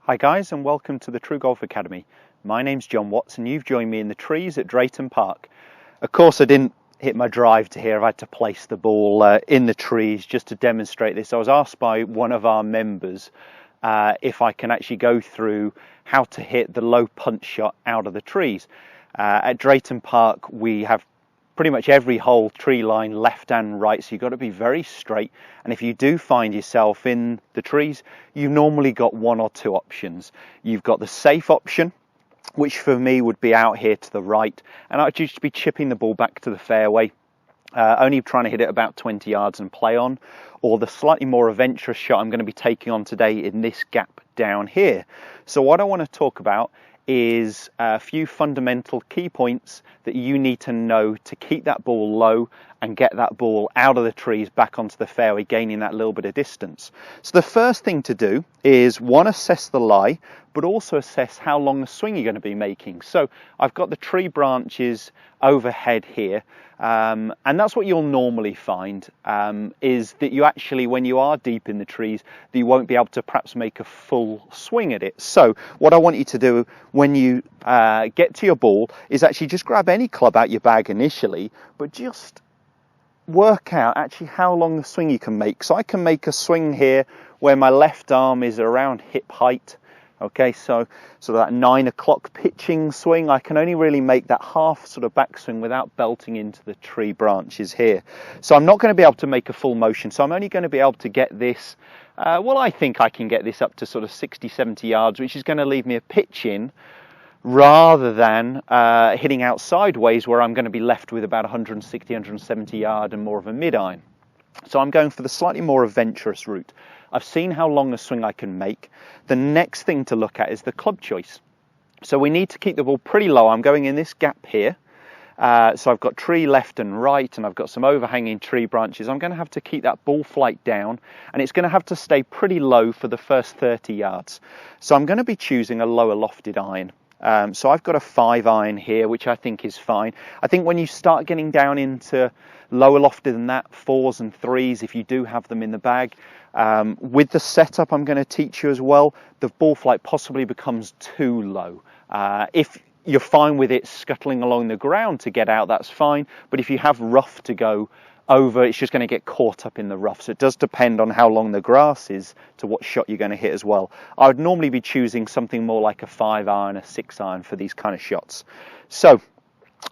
Hi guys, and welcome to the TruGolf Academy. My name's Jon Watts and you've joined me in the trees at Drayton Park. Of course I didn't hit my drive to here. I've had to place the ball in the trees just to demonstrate this. I was asked by one of our members if I can actually go through how to hit the low punch shot out of the trees. At Drayton Park we have pretty much every hole tree line left and right, so you've got to be very straight, and if you do find yourself in the trees, you've normally got one or two options. You've got the safe option, which for me would be out here to the right, and I'd just be chipping the ball back to the fairway, only trying to hit it about 20 yards and play on, or the slightly more adventurous shot I'm going to be taking on today in this gap down here. So what I want to talk about is a few fundamental key points that you need to know to keep that ball low and get that ball out of the trees back onto the fairway, gaining that little bit of distance. So the first thing to do is, one, assess the lie, but also assess how long the swing you're going to be making. So I've got the tree branches overhead here, and that's what you'll normally find, is that you actually, when you are deep in the trees, that you won't be able to perhaps make a full swing at it. So what I want you to do when you get to your ball is actually just grab any club out your bag initially, but just work out actually how long the swing you can make. So I can make a swing here where my left arm is around hip height. Okay, so that 9 o'clock pitching swing, I can only really make that half sort of backswing without belting into the tree branches here. So I'm not going to be able to make a full motion. So I'm only going to be able to get this, well, I think I can get this up to sort of 60, 70 yards, which is going to leave me a pitch in, rather than hitting out sideways where I'm going to be left with about 160, 170 yard and more of a mid-iron. So I'm going for the slightly more adventurous route. I've seen how long a swing I can make. The next thing to look at is the club choice. So we need to keep the ball pretty low. I'm going in this gap here. So I've got tree left and right, and I've got some overhanging tree branches. I'm going to have to keep that ball flight down, and it's going to have to stay pretty low for the first 30 yards. So I'm going to be choosing a lower lofted iron. So I've got a 5 iron here, which I think is fine. I think when you start getting down into lower lofted than that, 4s and 3s, if you do have them in the bag, with the setup I'm going to teach you as well, the ball flight possibly becomes too low. If you're fine with it scuttling along the ground to get out, that's fine, but if you have rough to go over, it's just going to get caught up in the rough. So it does depend on how long the grass is to what shot you're going to hit as well. I would normally be choosing something more like a 5 iron, a 6 iron for these kind of shots. So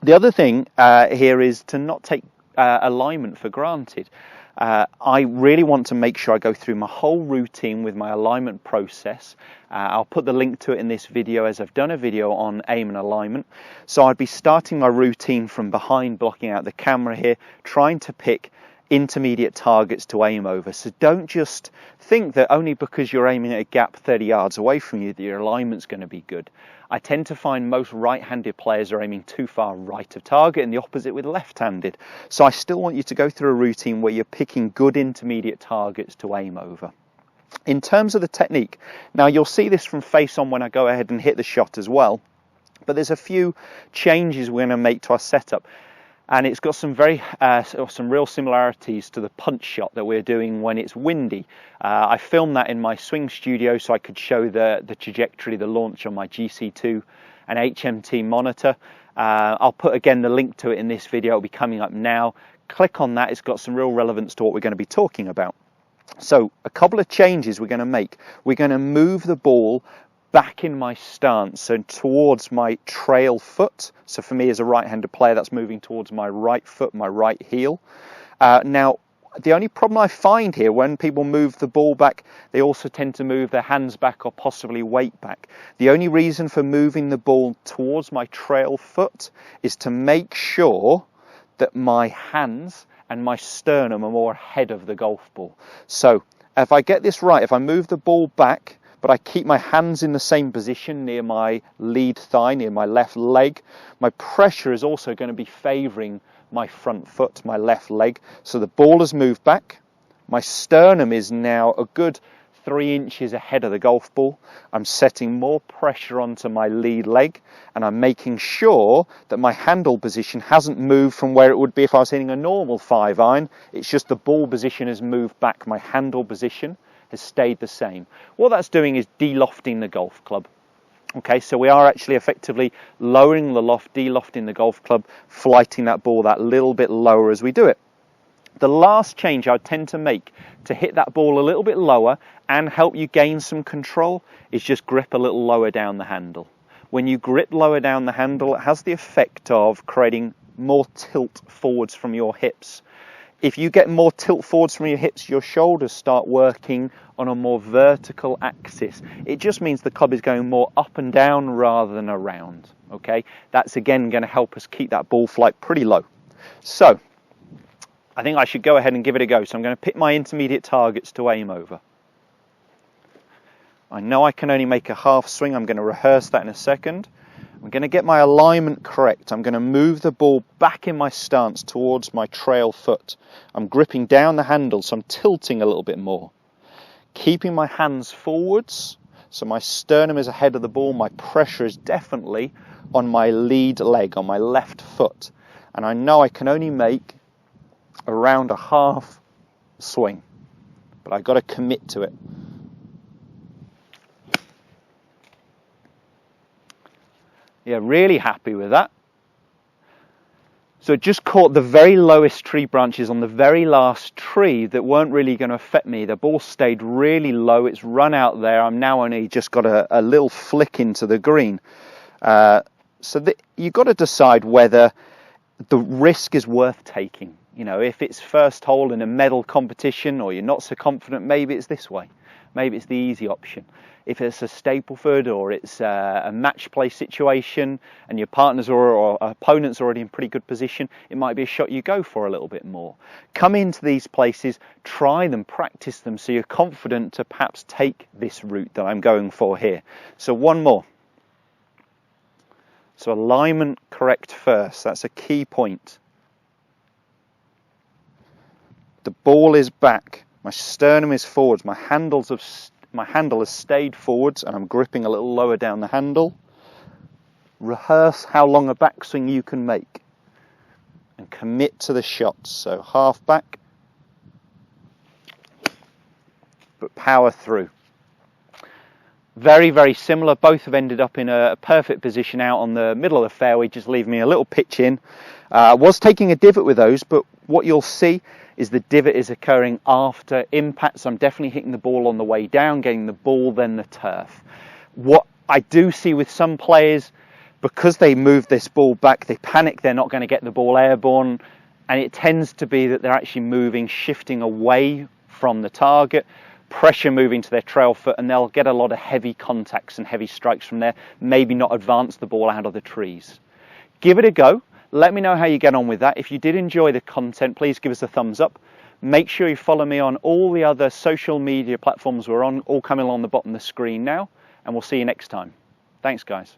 the other thing here is to not take alignment for granted. I really want to make sure I go through my whole routine with my alignment process. I'll put the link to it in this video, as I've done a video on aim and alignment. So I'd be starting my routine from behind, blocking out the camera here, trying to pick intermediate targets to aim over. So don't just think that only because you're aiming at a gap 30 yards away from you that your alignment's going to be good. I tend to find most right-handed players are aiming too far right of target, and the opposite with left-handed. So I still want you to go through a routine where you're picking good intermediate targets to aim over. In terms of the technique, now you'll see this from face on when I go ahead and hit the shot as well, but there's a few changes we're going to make to our setup. And it's got some real similarities to the punch shot that we're doing when it's windy. I filmed that in my swing studio so I could show the trajectory, the launch on my GC2 and HMT monitor. I'll put again the link to it in this video. It'll be coming up now. Click on that. It's got some real relevance to what we're going to be talking about. So a couple of changes we're going to make. We're going to move the ball back in my stance, so towards my trail foot. So for me as a right-handed player, that's moving towards my right foot, my right heel. Now, the only problem I find here when people move the ball back, they also tend to move their hands back or possibly weight back. The only reason for moving the ball towards my trail foot is to make sure that my hands and my sternum are more ahead of the golf ball. So if I get this right, if I move the ball back, but I keep my hands in the same position near my lead thigh, near my left leg, my pressure is also going to be favouring my front foot, my left leg. So the ball has moved back. My sternum is now a good 3 inches ahead of the golf ball. I'm setting more pressure onto my lead leg, and I'm making sure that my handle position hasn't moved from where it would be if I was hitting a normal 5 iron. It's just the ball position has moved back, my handle position, has stayed the same. What that's doing is de-lofting the golf club. Okay, so we are actually effectively lowering the loft, de-lofting the golf club, flighting that ball that little bit lower as we do it. The last change I tend to make to hit that ball a little bit lower and help you gain some control is just grip a little lower down the handle. When you grip lower down the handle, it has the effect of creating more tilt forwards from your hips. If you get more tilt forwards from your hips, your shoulders start working on a more vertical axis. It just means the club is going more up and down rather than around. Okay, that's again going to help us keep that ball flight pretty low. So I think I should go ahead and give it a go. So I'm going to pick my intermediate targets to aim over. I know I can only make a half swing. I'm going to rehearse that in a second. I'm going to get my alignment correct. I'm going to move the ball back in my stance towards my trail foot. I'm gripping down the handle, so I'm tilting a little bit more. Keeping my hands forwards, so my sternum is ahead of the ball. My pressure is definitely on my lead leg, on my left foot. And I know I can only make around a half swing, but I've got to commit to it. Yeah, really happy with that. So it just caught the very lowest tree branches on the very last tree that weren't really going to affect me. The ball stayed really low. It's run out there. I'm now only just got a little flick into the green. You've got to decide whether the risk is worth taking. You know, if it's first hole in a medal competition or you're not so confident, maybe it's this way. Maybe it's the easy option. If it's a Stapleford or it's a match play situation and your partners or opponents are already in pretty good position, it might be a shot you go for a little bit more. Come into these places, try them, practice them so you're confident to perhaps take this route that I'm going for here. So one more. So alignment correct first, that's a key point. The ball is back, my sternum is forwards, my handle has stayed forwards and I'm gripping a little lower down the handle. Rehearse how long a backswing you can make and commit to the shots. So half back, but power through. Very, very similar. Both have ended up in a perfect position out on the middle of the fairway, just leaving me a little pitch in. I was taking a divot with those, but what you'll see is the divot is occurring after impact. So I'm definitely hitting the ball on the way down, getting the ball, then the turf. What I do see with some players, because they move this ball back, they panic they're not going to get the ball airborne, and it tends to be that they're actually moving, shifting away from the target, pressure moving to their trail foot, and they'll get a lot of heavy contacts and heavy strikes from there, maybe not advance the ball out of the trees. Give it a go. Let me know how you get on with that. If you did enjoy the content, please give us a thumbs up. Make sure you follow me on all the other social media platforms we're on, all coming along the bottom of the screen now, and we'll see you next time. Thanks, guys.